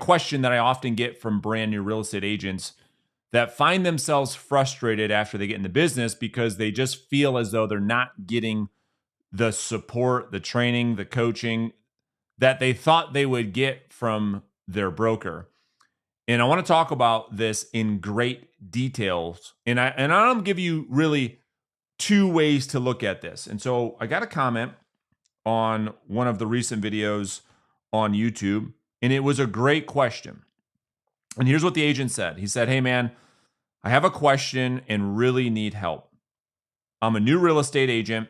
question that I often get from brand new real estate agents that find themselves frustrated after they get in the business because they just feel as though they're not getting the support, the training, the coaching that they thought they would get from their broker. And I want to talk about this in great details. And I'm going to give you really two ways to look at this. And so I got a comment on one of the recent videos on YouTube, and it was a great question. And here's what the agent said. He said, "Hey man, I have a question and really need help. I'm a new real estate agent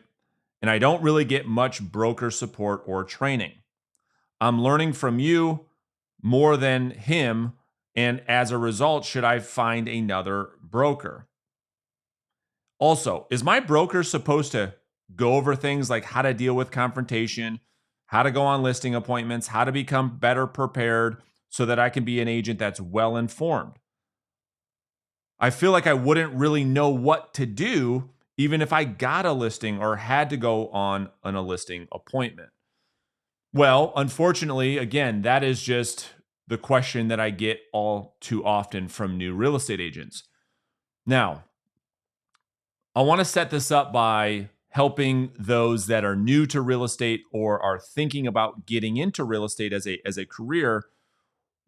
and I don't really get much broker support or training. I'm learning from you more than him, and as a result, should I find another broker? Also, is my broker supposed to go over things like how to deal with confrontation, how to go on listing appointments, how to become better prepared so that I can be an agent that's well informed? I feel like I wouldn't really know what to do even if I got a listing or had to go on a listing appointment." Well, unfortunately, again, that is just the question that I get all too often from new real estate agents. Now, I want to set this up by helping those that are new to real estate or are thinking about getting into real estate as a career,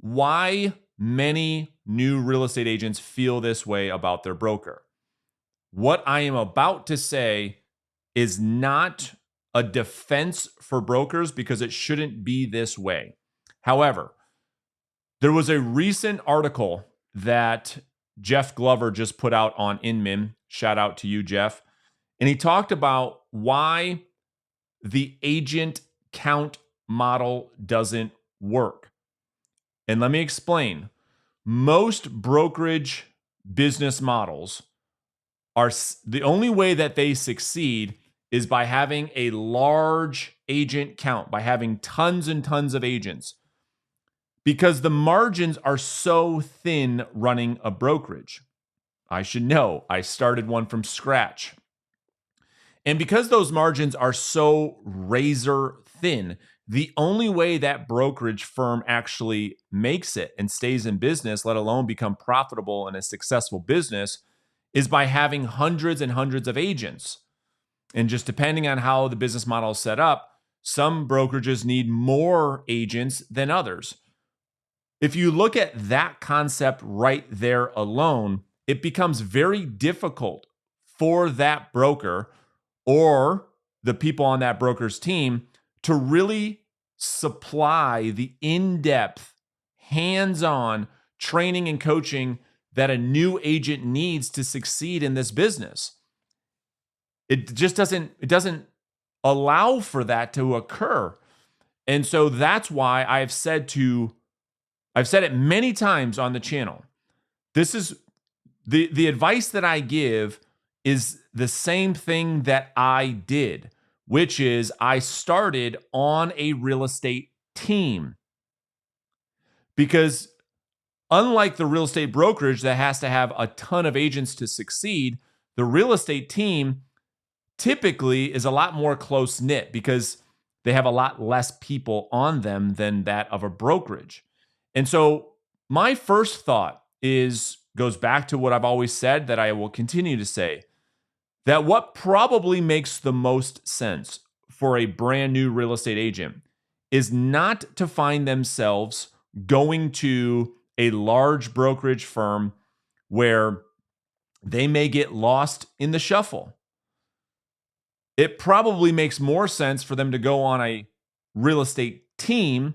why many new real estate agents feel this way about their broker. What I am about to say is not a defense for brokers because it shouldn't be this way. However, there was a recent article that Jeff Glover just put out on Inman. Shout out to you, Jeff. And he talked about why the agent count model doesn't work. And let me explain. Most brokerage business models are the only way that they succeed is by having a large agent count, by having tons and tons of agents, because the margins are so thin running a brokerage. I should know, I started one from scratch. And because those margins are so razor thin, the only way that brokerage firm actually makes it and stays in business, let alone become profitable in a successful business, is by having hundreds and hundreds of agents. And just depending on how the business model is set up, some brokerages need more agents than others. If you look at that concept right there alone, it becomes very difficult for that broker or the people on that broker's team to really supply the in-depth, hands-on training and coaching that a new agent needs to succeed in this business. It just doesn't allow for that to occur. And so that's why I've said it many times on the channel. This is the advice that I give is the same thing that I did, which is I started on a real estate team. Because unlike the real estate brokerage that has to have a ton of agents to succeed, the real estate team typically is a lot more close-knit because they have a lot less people on them than that of a brokerage. And so my first thought goes back to what I've always said that I will continue to say, that what probably makes the most sense for a brand new real estate agent is not to find themselves going to a large brokerage firm where they may get lost in the shuffle. It probably makes more sense for them to go on a real estate team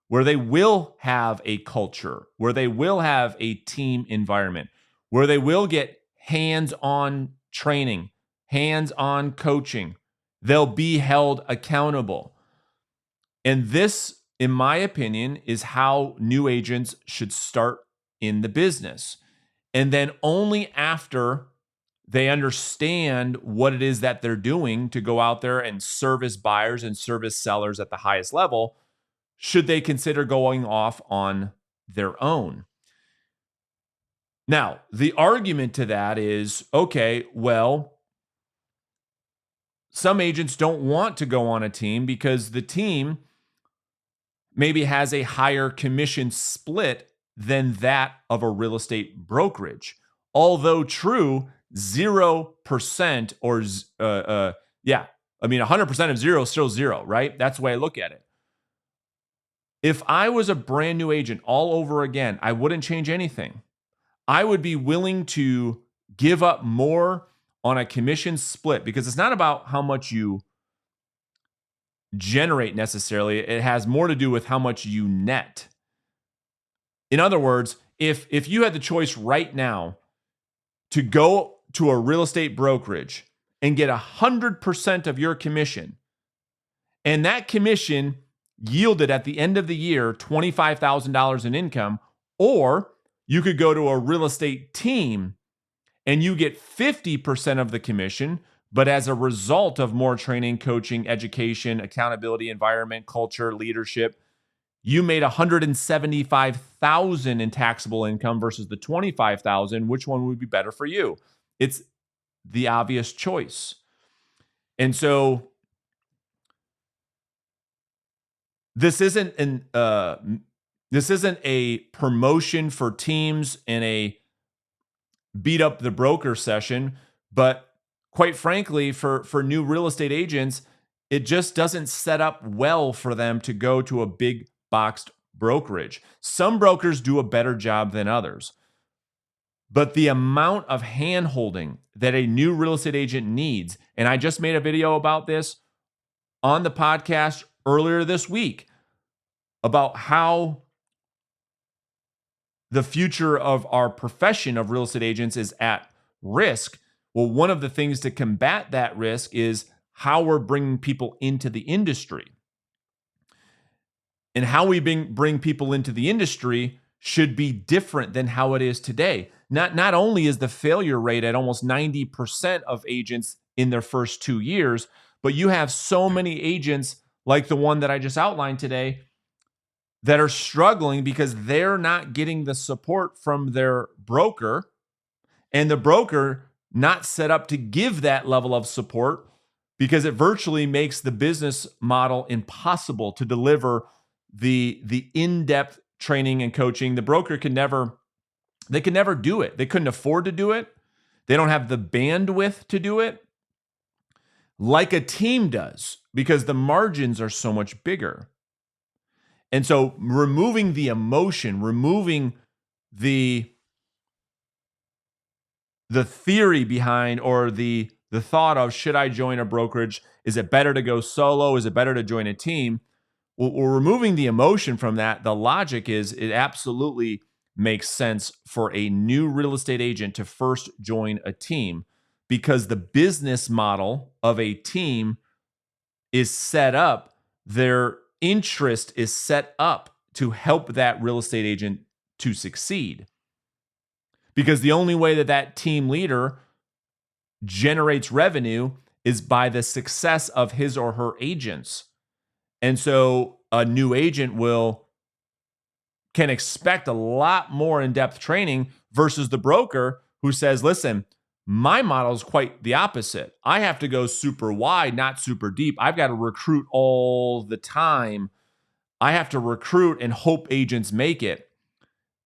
where they will have a culture, where they will have a team environment, where they will get hands-on training, hands-on coaching. They'll be held accountable. And this, in my opinion, is how new agents should start in the business. And then only after they understand what it is that they're doing to go out there and service buyers and service sellers at the highest level, should they consider going off on their own. Now, the argument to that is, okay, well, some agents don't want to go on a team because the team maybe has a higher commission split than that of a real estate brokerage. Although true, 0% or, yeah, I mean, 100% of zero is still zero, right? That's the way I look at it. If I was a brand new agent all over again, I wouldn't change anything. I would be willing to give up more on a commission split because it's not about how much you generate necessarily. It has more to do with how much you net. In other words, if you had the choice right now to go to a real estate brokerage and get 100% of your commission, and that commission yielded at the end of the year $25,000 in income, or you could go to a real estate team and you get 50% of the commission, but as a result of more training, coaching, education, accountability, environment, culture, leadership, you made $175,000 in taxable income versus the $25,000. Which one would be better for you? It's the obvious choice. And so this isn't a promotion for teams and a beat up the broker session, but quite frankly, for new real estate agents, it just doesn't set up well for them to go to a big boxed brokerage. Some brokers do a better job than others, but the amount of hand holding that a new real estate agent needs, and I just made a video about this on the podcast earlier this week about how the future of our profession of real estate agents is at risk. Well, one of the things to combat that risk is how we're bringing people into the industry. And how we bring people into the industry should be different than how it is today. Not only is the failure rate at almost 90% of agents in their first 2 years, but you have so many agents like the one that I just outlined today that are struggling because they're not getting the support from their broker, and the broker not set up to give that level of support because it virtually makes the business model impossible to deliver the in-depth training and coaching. The broker can never do it. They couldn't afford to do it. They don't have the bandwidth to do it like a team does because the margins are so much bigger. And so removing the emotion, removing the theory behind or the thought of, should I join a brokerage? Is it better to go solo? Is it better to join a team? Well, we're removing the emotion from that. The logic is it absolutely makes sense for a new real estate agent to first join a team because the business model of a team is set up, their interest is set up to help that real estate agent to succeed. Because the only way that that team leader generates revenue is by the success of his or her agents. And so a new agent can expect a lot more in-depth training versus the broker who says, listen, my model is quite the opposite. I have to go super wide, not super deep. I've got to recruit all the time. I have to recruit and hope agents make it.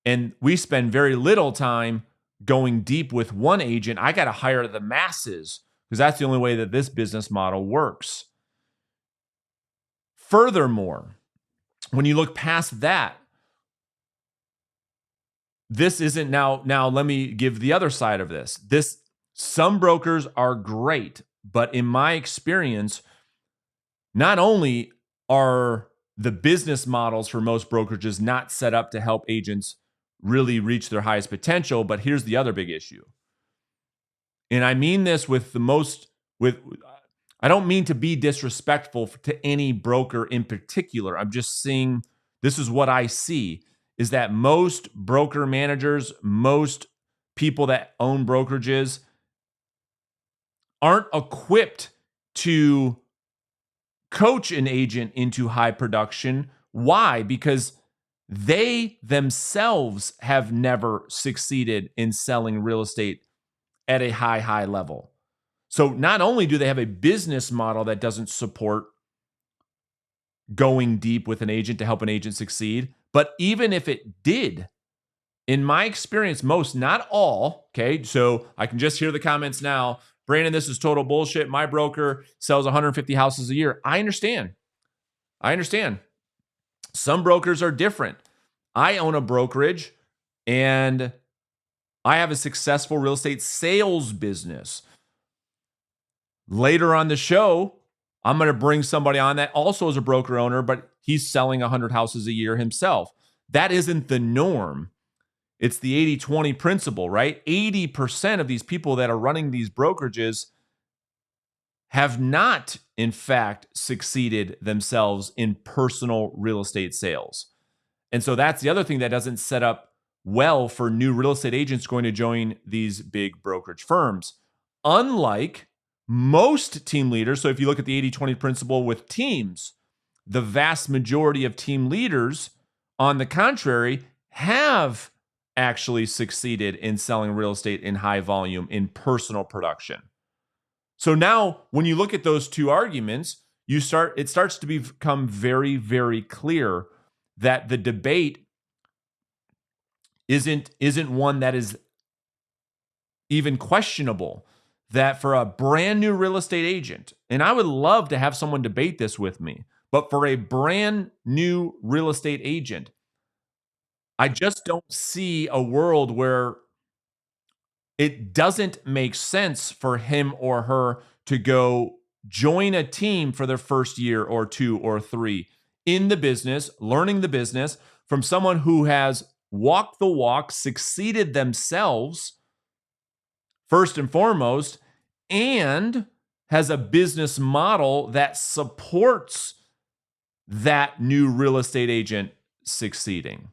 And we spend very little time going deep with one agent. I got to hire the masses because that's the only way that this business model works. Furthermore, when you look past that, this isn't now let me give the other side of this. Some brokers are great, but in my experience, not only are the business models for most brokerages not set up to help agents really reach their highest potential, but here's the other big issue. And I mean this I don't mean to be disrespectful to any broker in particular. I'm just saying this is what I see, is that most broker managers, most people that own brokerages aren't equipped to coach an agent into high production. Why? Because they themselves have never succeeded in selling real estate at a high level. So not only do they have a business model that doesn't support going deep with an agent to help an agent succeed. But even if it did, in my experience, most, not all, okay, so I can just hear the comments now. Brandon, this is total bullshit. My broker sells 150 houses a year. I understand. Some brokers are different. I own a brokerage and I have a successful real estate sales business. Later on the show, I'm going to bring somebody on that also is a broker owner, but he's selling 100 houses a year himself. That isn't the norm. It's the 80-20 principle, right? 80% of these people that are running these brokerages have not, in fact, succeeded themselves in personal real estate sales. And so that's the other thing that doesn't set up well for new real estate agents going to join these big brokerage firms. Unlike most team leaders, so if you look at the 80-20 principle with teams, the vast majority of team leaders, on the contrary, have actually succeeded in selling real estate in high volume in personal production. So now when you look at those two arguments, it starts to become very, very clear that the debate isn't one that is even questionable. That for a brand new real estate agent, and I would love to have someone debate this with me, but for a brand new real estate agent, I just don't see a world where it doesn't make sense for him or her to go join a team for their first year or 2 or 3 in the business, learning the business from someone who has walked the walk, succeeded themselves first and foremost, and has a business model that supports that new real estate agent succeeding.